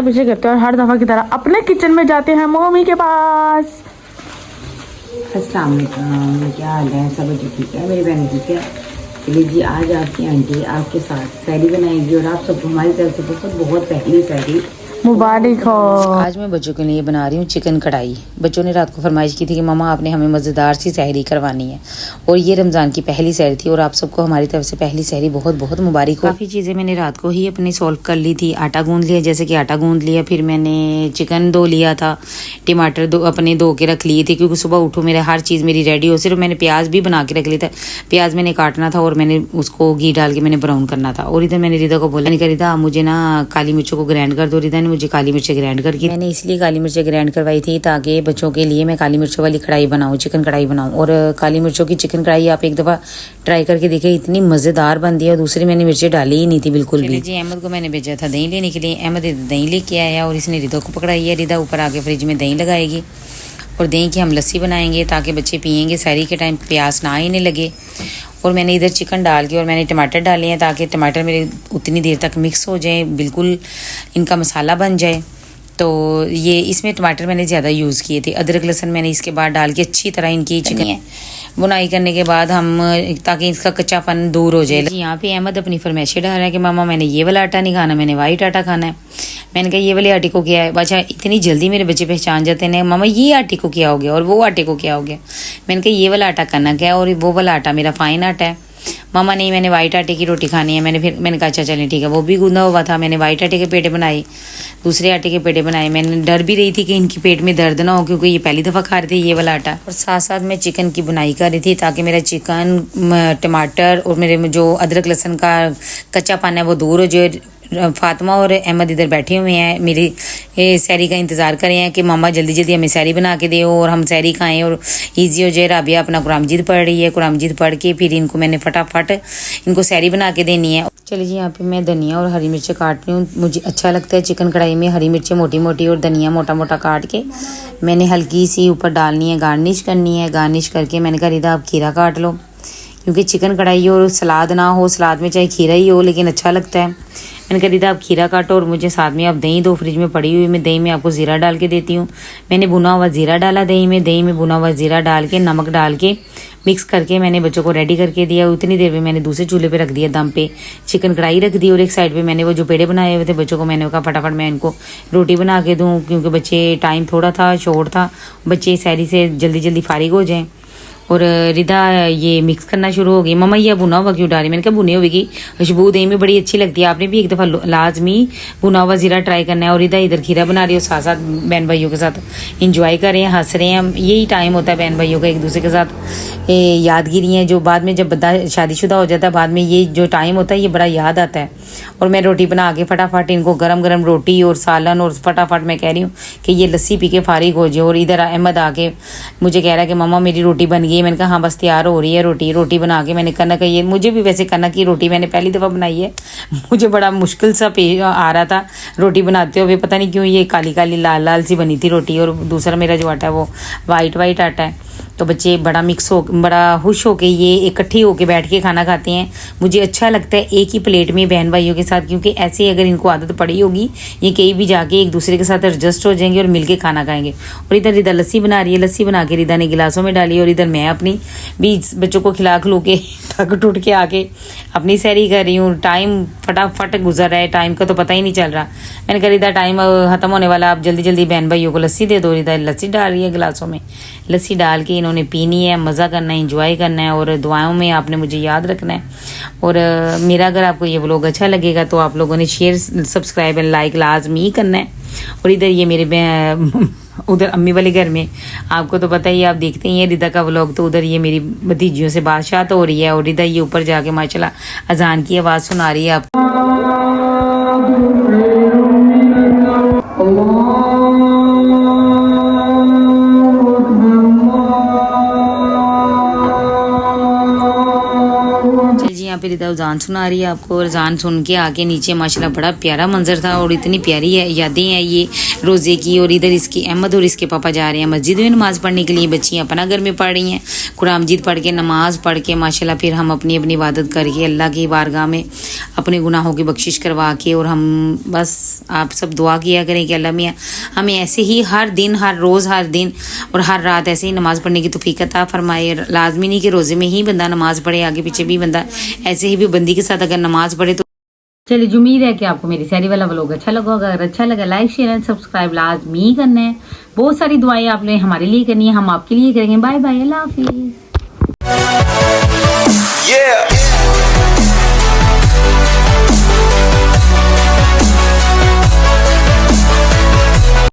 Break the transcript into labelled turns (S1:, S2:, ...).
S1: पीछे करते हैं और हर दफ़ा की तरह अपने किचन में जाते हैं मम्मी के पास।
S2: अस्सलाम वालेकुम, क्या हाल है? सब ठीक है? मेरी बहन ठीक है? चलिए जी, आज आपकी आंटी आपके साथ सैरी बनाएगी और आप सबको हमारी तरफ से बहुत बहुत पहली सैरी
S1: मुबारक हो।
S2: आज मैं बच्चों के लिए बना रही हूँ चिकन कढ़ाई। बच्चों ने रात को फरमाइश की थी कि मम्मा आपने हमें मज़ेदार सी सहरी करवानी है और ये रमज़ान की पहली सहरी थी और आप सबको हमारी तरफ से पहली सहरी बहुत बहुत मुबारक हो। काफ़ी चीज़ें मैंने रात को ही अपनी सॉल्व कर ली थी। आटा गूंद लिया, जैसे कि आटा गूंद लिया, फिर मैंने चिकन धो लिया था, टमाटर अपने धो के रख लिए थे क्योंकि सुबह उठो मेरे हर चीज़ मेरी रेडी हो। सिर्फ मैंने प्याज भी बना के रख लिया था। प्याज मैंने काटना था और मैंने उसको घी डाल के मैंने ब्राउन करना था। और इधर मैंने रिदा को बोला, मैंने रिदा मुझे ना काली मिर्चों को ग्राइंड कर दो। रिदा ने मुझे काली मिर्चें ग्राइंड करके, मैंने इसलिए काली मिर्चें ग्राइंड करवाई थी ताकि बच्चों के लिए मैं काली मिर्चों वाली कढ़ाई बनाऊं, चिकन कढ़ाई बनाऊं। और काली मिर्चों की चिकन कढ़ाई आप एक दफ़ा ट्राई करके देखिए, इतनी मज़ेदार बनती है। और दूसरी मैंने मिर्चें डाली ही नहीं थी बिल्कुल भी। जी, अहमद को मैंने भेजा था दही लेने के लिए। अहमद दही लेके आया और इसने रिदा को पकड़ाई है। रिदा ऊपर आके फ्रिज में दही लगाएगी और दही की हम लस्सी बनाएंगे ताकि बच्चे पियेंगे, सहरी के टाइम प्यास ना ही नहीं लगे। और मैंने इधर चिकन डाल के और मैंने टमाटर डाले हैं ताकि टमाटर मेरे उतनी देर तक मिक्स हो जाए, बिल्कुल इनका मसाला बन जाए। तो ये इसमें टमाटर मैंने ज़्यादा यूज़ किए थे। अदरक लहसुन मैंने इसके बाद डाल के अच्छी तरह इनकी चिकन बुनाई करने के बाद हम, ताकि इसका कच्चापन दूर हो जाए। यहाँ पे अहमद अपनी फरमाइशें डाल रहा है कि मामा मैंने ये वाला आटा नहीं खाना, मैंने वाइट आटा खाना है। मैंने कहा ये वाले आटे को क्या है? अच्छा, इतनी जल्दी मेरे बच्चे पहचान जाते हैं मामा ये आटे को क्या हो गया और वो आटे को क्या हो गया। मैंने कहा ये वाला आटा करना क्या है और वो वाला आटा मेरा फाइन आटा है। मामा नहीं, मैंने वाइट आटे की रोटी खानी है। मैंने कहा अच्छा चलें ठीक है। वो भी गूंदा हुआ था। मैंने वाइट आटे के पेड़े बनाए, दूसरे आटे के पेड़े बनाए। मैंने डर भी रही थी कि इनकी पेट में दर्द ना हो क्योंकि ये पहली दफ़ा खा रहे थे ये वाला आटा। और साथ साथ मैं चिकन की बुनाई कर रही थी ताकि मेरा चिकन, टमाटर और मेरे जो अदरक लहसुन का कच्चापन है वो दूर हो जाए। फातिमा और अहमद इधर बैठे हुए हैं, मेरी सहरी का इंतज़ार कर रहे हैं कि मामा जल्दी जल्दी हमें सहरी बना के दे और हम सहरी खाएं और ईजी हो जाए। राबिया अपना कुरान मजीद पढ़ रही है। कुरान मजीद पढ़ के फिर इनको मैंने फटाफट इनको सहरी बना के देनी है। चलिए जी, यहाँ पे मैं धनिया और हरी मिर्चें काट रही हूँ। मुझे अच्छा लगता है चिकन कढ़ाई में हरी मिर्चें मोटी मोटी और धनिया मोटा मोटा काट के मैंने हल्की सी ऊपर डालनी है, गार्निश करनी है। गार्निश करके मैंने कहा रिदा आप खीरा काट लो क्योंकि चिकन कढ़ाई और सलाद ना हो, सलाद में चाहे खीरा ही हो लेकिन अच्छा लगता है। मैंने कहा रिदा आप खीरा काटो और मुझे साथ में आप दही दो, फ्रिज में पड़ी हुई। मैं दही में आपको ज़ीरा डाल के देती हूँ। मैंने भुना हुआ ज़ीरा डाला दही में भुना हुआ ज़ीरा डाल के नमक डाल के मिक्स करके मैंने बच्चों को रेडी करके दिया। उतनी देर में मैंने दूसरे चूल्हे पे रख दिया दम पे, चिकन कढ़ाई रख दी और एक साइड पे मैंने वो जो पेड़े बनाए हुए थे बच्चों को, मैंने कहा फटाफट मैं इनको रोटी बना के दूँ क्योंकि बच्चे टाइम थोड़ा था, शॉर्ट था, बच्चे सहरी से जल्दी जल्दी फारिग हो जाएँ। और रिदा ये मिक्स करना शुरू हो गई। मम्मा ये भुना हुआ क्यों डाली? मैंने कहा भुनी होगी, खुशबू दही में बड़ी अच्छी लगती है। आपने भी एक दफ़ा लाजमी भुना हुआ ज़ीरा ट्राई करना है। और रिदा इधर खीरा बना रही हो, साथ साथ बहन भाइयों के साथ इंजॉय कर रहे हैं, हंस रहे हैं। यही टाइम होता है बहन भाइयों का एक दूसरे के साथ यादगिरियाँ जो बाद में जब बंदा शादीशुदा हो जाता है बाद में ये जो टाइम होता है ये बड़ा याद आता है। और मैं रोटी बना के फटाफट इनको गरम गरम रोटी और सालन और फटाफट मैं कह रही हूँ कि ये लस्सी पी के फारिग हो जाए। और इधर अहमद आके मुझे कह रहा है कि मम्मा मेरी रोटी बन गई। मैंने कहा हाँ बस तैयार हो रही है रोटी बना के। मैंने कनक ये, मुझे भी वैसे कनक की रोटी मैंने पहली दफ़ा बनाई है, मुझे बड़ा मुश्किल सा आ रहा था रोटी बनाते हुए। पता नहीं क्यों ये काली काली लाल लाल सी बनी थी रोटी। और दूसरा मेरा जो आटा है वो वाइट आटा है। तो बच्चे बड़ा खुश होके ये इकट्ठी होके बैठ के खाना खाते हैं। मुझे अच्छा लगता है एक ही प्लेट में बहन भाइयों के साथ, क्योंकि ऐसे अगर इनको आदत पड़ी होगी ये कहीं भी जाके एक दूसरे के साथ एडजस्ट हो जाएंगे और मिलके खाना खाएंगे। और इधर रिदा लस्सी बना रही है, लस्सी बना के रिदा ने गिलासों में डाली और इधर मैं अपनी भी बच्चों को खिला खिलू के थक टूट के आके अपनी सहरी कर रही हूँ। टाइम फटाफट गुजर रहा है, टाइम का तो पता ही नहीं चल रहा। मैंने कहा रिदा टाइम ख़त्म होने वाला, आप जल्दी जल्दी बहन भाइयों को लस्सी दे दो। रिदा लस्सी डाल रही है गिलासों में, लस्सी डाल के इन्होंने पीनी है, मज़ा करना है, इंजॉय करना है और दुआओं में आपने मुझे याद रखना है। और मेरा अगर आपको ये व्लॉग अच्छा लगेगा तो आप लोगों ने शेयर सब्सक्राइब एंड लाइक लाजमी करना है। और इधर ये मेरे उधर अम्मी वाले घर में आपको तो पता ही, आप देखते ही हैं रिदा का व्लॉग, तो उधर ये मेरी भतीजियों से बातशात हो रही है। और रिदा ये ऊपर जाके माशाल्लाह अजान की आवाज़ सुना रही है आप। यहाँ पे लिदा अजान सुना रही है आपको। और अजान सुन के आके नीचे माशाल्लाह बड़ा प्यारा मंजर था और इतनी प्यारी यादें हैं ये रोज़े की। और इधर इसकी अहमद और इसके पापा जा रहे हैं मस्जिद में नमाज़ पढ़ने के लिए। बच्चियाँ अपना घर में पढ़ रही हैं, कुरान मजीद पढ़ के नमाज़ पढ़ के माशाल्लाह फिर हम अपनी अपनी इबादत करके अल्लाह की बारगाह में अपने गुनाहों की बख्शिश करवा के, और हम बस आप सब दुआ किया करें कि अल्लाह मियाँ हमें ऐसे ही हर दिन, हर रोज़, हर दिन और हर रात ऐसे ही नमाज़ पढ़ने की तौफीक अता फरमाए। लाजमी नहीं कि रोज़े में ही बंदा नमाज़ पढ़े, आगे पीछे भी बंदा ऐसे ही भी बंदी के साथ अगर नमाज़ पढ़े तो। चलिए, जो उम्मीद है कि आपको मेरी सहरी वाला व्लॉग अच्छा लगा होगा। अगर अच्छा लगा लाइक शेयर एंड सब्सक्राइब लाजमी करना है। बहुत सारी दुआएं आपने हमारे लिए करनी है, हम आपके लिए करेंगे। बाय बाय, अल्लाह हाफिज़।